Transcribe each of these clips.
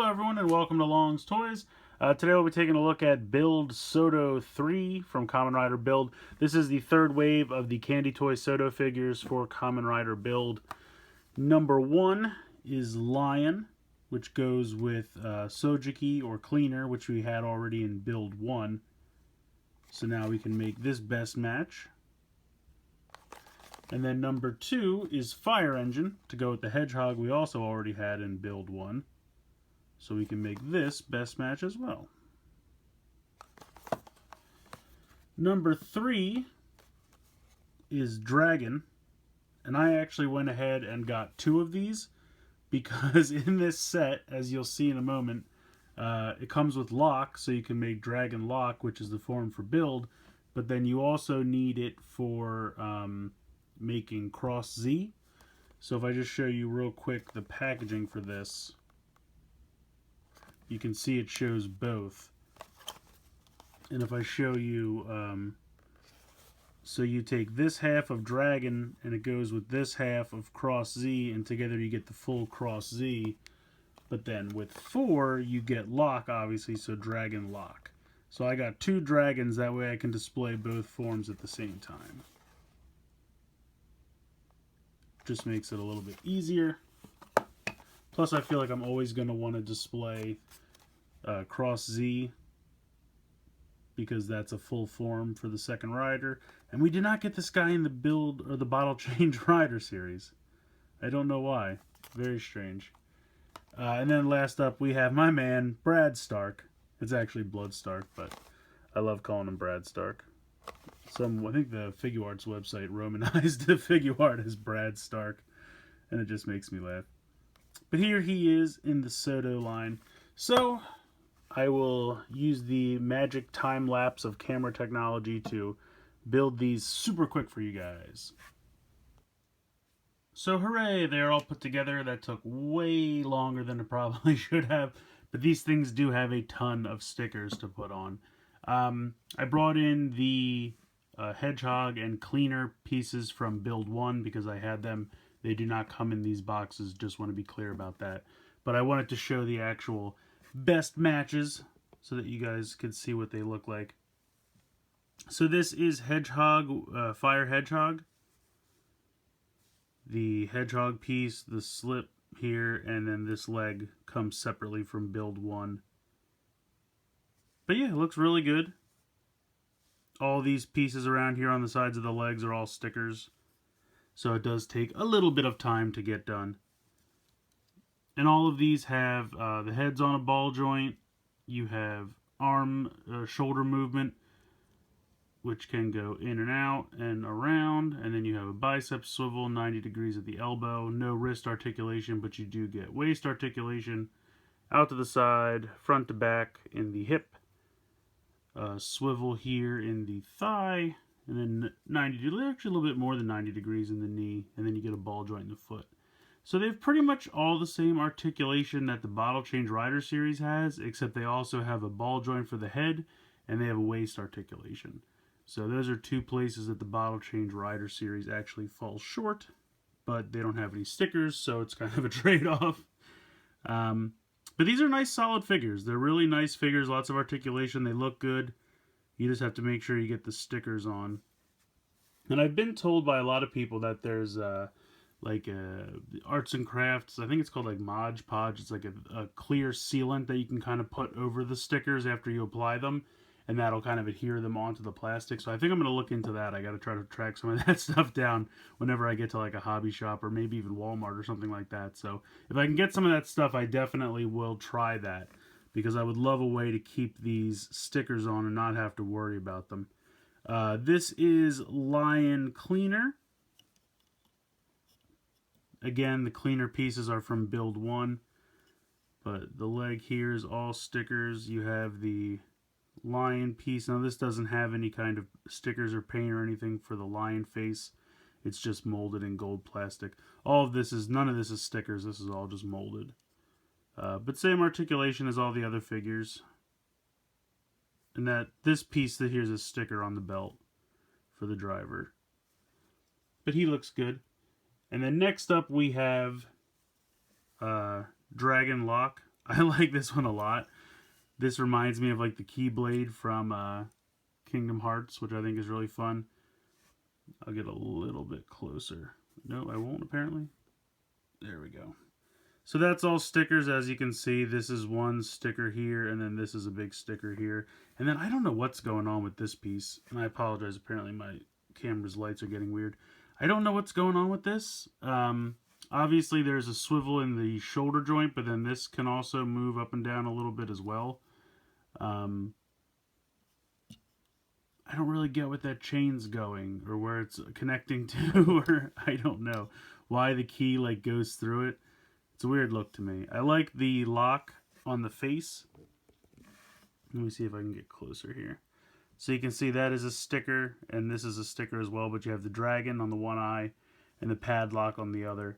Hello everyone and welcome to Long's Toys. Today we'll be taking a look at Build Sodo 3 from Kamen Rider Build. This is the third wave of the Candy Toy Sodo figures for Kamen Rider Build. Number 1 is Lion, which goes with Sojiki or Cleaner, which we had already in Build 1. So now we can make this best match. And then number 2 is Fire Engine, to go with the Hedgehog we also already had in Build 1. So we can make this best match as well. Number 3 is Dragon. And I actually went ahead and got 2 of these because in this set, as you'll see in a moment, it comes with Lock, so you can make Dragon Lock, which is the form for Build, but then you also need it for making Cross Z. So if I just show you real quick the packaging for this, you can see it shows both. And if I show you, so you take this half of Dragon and it goes with this half of Cross Z, and together you get the full Cross Z. But then with 4 you get Lock, obviously, so Dragon Lock. So I got 2 dragons, that way I can display both forms at the same time. Just makes it a little bit easier. Plus I feel like I'm always going to want to display Cross Z, because that's a full form for the second rider. And we did not get this guy in the Build or the Bottle Change Rider series. I don't know why. Very strange. And then last up we have my man Brad Stark. It's actually Blood Stark, but I love calling him Brad Stark. I think the Figuarts website romanized the Figuart as Brad Stark, and it just makes me laugh. But here he is in the Sodo line. So I will use the magic time lapse of camera technology to build these super quick for you guys. So hooray, they're all put together. That took way longer than it probably should have, but these things do have a ton of stickers to put on. I brought in the Hedgehog and Cleaner pieces from Build 1 because I had them. They do not come in these boxes, just want to be clear about that. But I wanted to show the actual best matches so that you guys could see what they look like. So this is Hedgehog, Fire Hedgehog. The Hedgehog piece, the slip here, and then this leg comes separately from Build 1. But yeah, it looks really good. All these pieces around here on the sides of the legs are all stickers. So it does take a little bit of time to get done. And all of these have the heads on a ball joint. You have arm, shoulder movement, which can go in and out and around. And then you have a bicep swivel, 90 degrees at the elbow. No wrist articulation, but you do get waist articulation. Out to the side, front to back in the hip. Swivel here in the thigh. And then 90 degrees, actually a little bit more than 90 degrees in the knee. And then you get a ball joint in the foot. So they have pretty much all the same articulation that the Bottle Change Rider series has, except they also have a ball joint for the head, and they have a waist articulation. So those are 2 places that the Bottle Change Rider series actually falls short, but they don't have any stickers, so it's kind of a trade-off. But these are nice solid figures. They're really nice figures, lots of articulation, they look good. You just have to make sure you get the stickers on. And I've been told by a lot of people that there's arts and crafts, I think it's called like Mod Podge. It's like a clear sealant that you can kind of put over the stickers after you apply them, and that'll kind of adhere them onto the plastic. So I think I'm going to look into that. I got to try to track some of that stuff down whenever I get to like a hobby shop or maybe even Walmart or something like that. So if I can get some of that stuff, I definitely will try that, because I would love a way to keep these stickers on and not have to worry about them. This is Lion Cleaner. Again, the Cleaner pieces are from Build 1, but the leg here is all stickers. You have the lion piece. Now this doesn't have any kind of stickers or paint or anything for the lion face. It's just molded in gold plastic. None of this is stickers. This is all just molded. But same articulation as all the other figures. And this piece that here's a sticker on the belt for the driver. But he looks good. And then next up we have Dragon Lock. I like this one a lot. This reminds me of like the Keyblade from Kingdom Hearts, which I think is really fun. I'll get a little bit closer. No, I won't apparently. There we go. So that's all stickers. As you can see, this is one sticker here, and then this is a big sticker here. And then I don't know what's going on with this piece, and I apologize. Apparently my camera's lights are getting weird. I don't know what's going on with this. Obviously, there's a swivel in the shoulder joint, but then this can also move up and down a little bit as well. I don't really get what that chain's going, or where it's connecting to, or I don't know why the key like goes through it. It's a weird look to me. I like the lock on the face. Let me see if I can get closer here. So you can see that is a sticker, and this is a sticker as well, but you have the dragon on the one eye and the padlock on the other.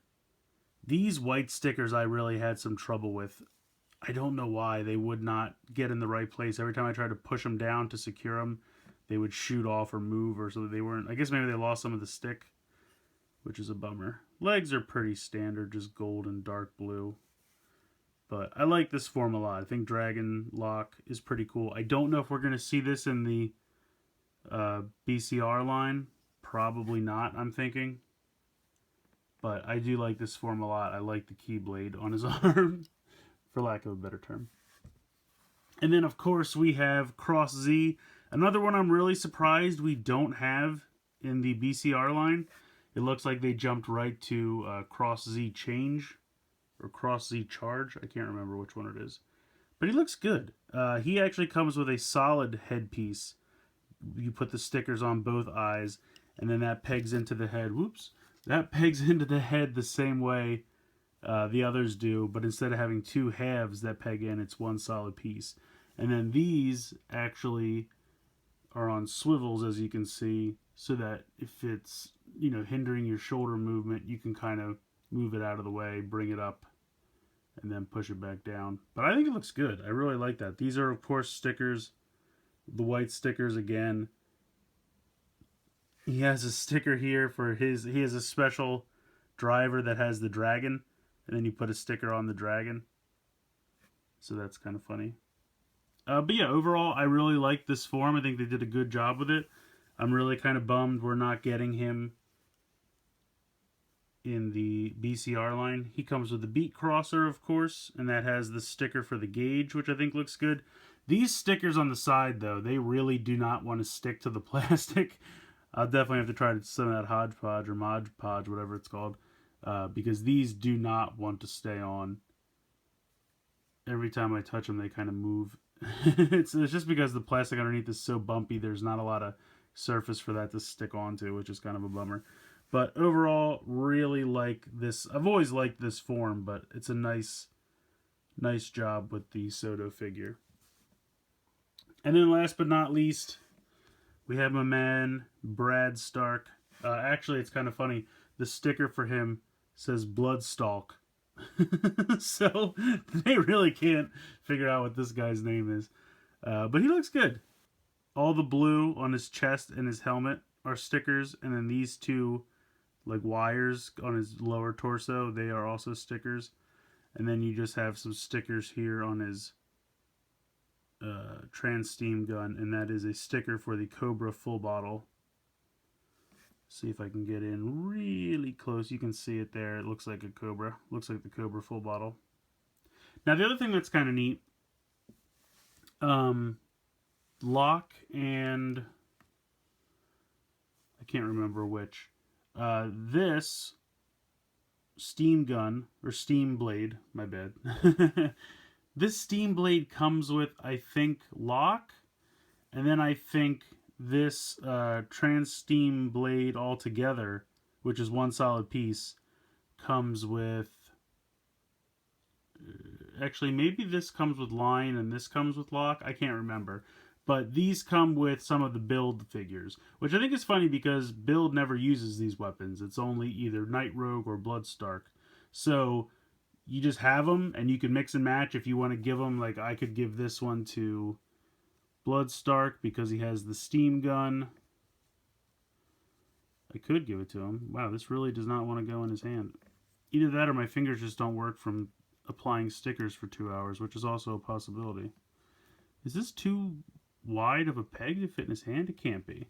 These white stickers I really had some trouble with. I don't know why. They would not get in the right place. Every time I tried to push them down to secure them, they would shoot off or move, or so they weren't. I guess maybe they lost some of the stick, which is a bummer. Legs are pretty standard, just gold and dark blue. But I like this form a lot. I think Dragon Lock is pretty cool. I don't know if we're going to see this in the BCR line. Probably not, I'm thinking. But I do like this form a lot. I like the Keyblade on his arm, for lack of a better term. And then, of course, we have Cross Z. Another one I'm really surprised we don't have in the BCR line. It looks like they jumped right to Cross Z Change or Cross Z Charge. I can't remember which one it is. But he looks good. He actually comes with a solid headpiece. You put the stickers on both eyes, and then that pegs into the head. Whoops. That pegs into the head the same way the others do, but instead of having two halves that peg in, it's one solid piece. And then these actually are on swivels, as you can see, so that if it's, you know, hindering your shoulder movement, you can kind of move it out of the way, bring it up, and then push it back down. But I think it looks good. I really like that. These are, of course, stickers. The white stickers again. He has a sticker here for his... He has a special driver that has the dragon, and then you put a sticker on the dragon. So that's kind of funny. But yeah, overall, I really like this form. I think they did a good job with it. I'm really kind of bummed we're not getting him in the BCR line. He comes with the Beat Crosser, of course, and that has the sticker for the gauge, which I think looks good. These stickers on the side, though, they really do not want to stick to the plastic. I'll definitely have to try some of that hodgepodge or Mod Podge, whatever it's called, because these do not want to stay on. Every time I touch them, they kind of move. It's just because the plastic underneath is so bumpy, there's not a lot of surface for that to stick onto, which is kind of a bummer. But overall, really like this. I've always liked this form, but it's a nice job with the Sodo figure. And then last but not least, we have my man, Brad Stark. Actually, it's kind of funny. The sticker for him says Bloodstalk. So they really can't figure out what this guy's name is. But he looks good. All the blue on his chest and his helmet are stickers. And then these two like wires on his lower torso, they are also stickers. And then you just have some stickers here on his trans steam gun, and that is a sticker for the Cobra full bottle. See if I can get in really close. You can see it there. It looks like a Cobra. Looks like the Cobra full bottle. Now the other thing that's kind of neat, Locke and I can't remember which. This steam gun or steam blade, my bad. This steam blade comes with, I think, Locke, and then I think this trans steam blade altogether, which is one solid piece, comes with... Actually, maybe this comes with Line and this comes with Locke. I can't remember. But these come with some of the Build figures, which I think is funny because Build never uses these weapons. It's only either Night Rogue or Bloodstark. So you just have them, and you can mix and match if you want to give them. Like, I could give this one to Bloodstark because he has the steam gun. I could give it to him. Wow, this really does not want to go in his hand. Either that or my fingers just don't work from applying stickers for 2 hours, which is also a possibility. Is this too wide of a peg to fit in his hand? It can't be.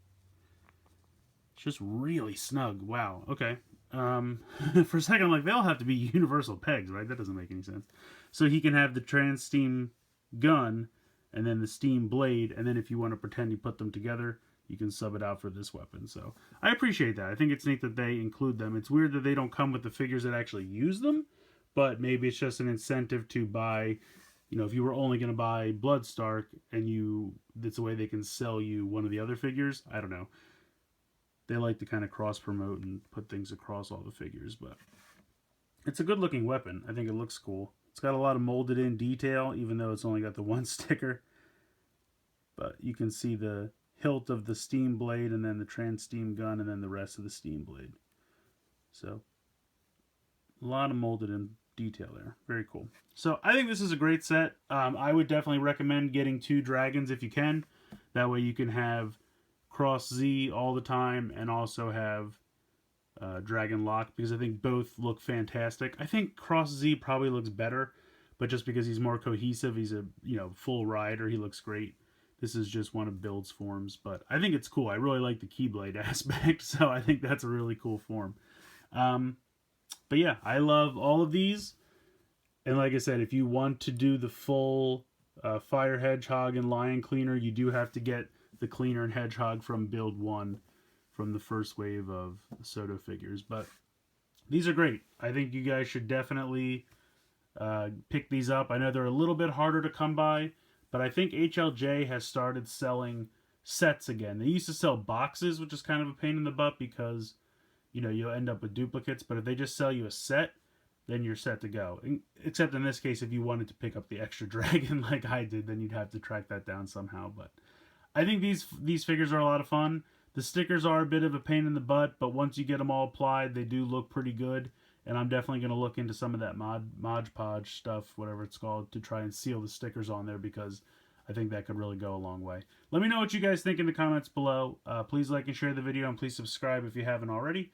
It's just really snug. Wow. Okay. For a second, I'm like, they'll have to be universal pegs, right? That doesn't make any sense. So he can have the trans steam gun and then the steam blade, and then if you want to pretend you put them together, you can sub it out for this weapon. So I appreciate that. I think it's neat that they include them. It's weird that they don't come with the figures that actually use them, but maybe it's just an incentive to buy. You know, if you were only going to buy Bloodstark and that's the way they can sell you one of the other figures. I don't know. They like to kind of cross promote and put things across all the figures, but it's a good looking weapon. I think it looks cool. It's got a lot of molded in detail, even though it's only got the one sticker. But you can see the hilt of the steam blade and then the trans steam gun and then the rest of the steam blade. So a lot of molded in detail there. Very cool. So I think this is a great set. I would definitely recommend getting 2 dragons if you can. That way you can have Cross Z all the time and also have Dragon Lock, because I think both look fantastic. I think Cross Z probably looks better, but just because he's more cohesive, he's a full rider, he looks great. This is just one of Build's forms, but I think it's cool. I really like the Keyblade aspect, so I think that's a really cool form. But yeah, I love all of these. And like I said, if you want to do the full Fire Hedgehog and Lion Cleaner, you do have to get the Cleaner and Hedgehog from Build 1 from the first wave of Sodo figures. But these are great. I think you guys should definitely pick these up. I know they're a little bit harder to come by, but I think HLJ has started selling sets again. They used to sell boxes, which is kind of a pain in the butt because you'll end up with duplicates. But if they just sell you a set, then you're set to go. Except in this case, if you wanted to pick up the extra dragon like I did, then you'd have to track that down somehow. But I think these figures are a lot of fun. The stickers are a bit of a pain in the butt, but once you get them all applied, they do look pretty good. And I'm definitely going to look into some of that Mod Podge stuff, whatever it's called, to try and seal the stickers on there, because I think that could really go a long way. Let me know what you guys think in the comments below. Please like and share the video, and please subscribe if you haven't already.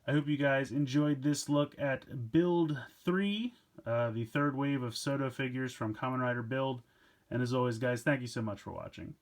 I hope you guys enjoyed this look at Build 3, the third wave of Sodo figures from Kamen Rider Build. And as always, guys, thank you so much for watching.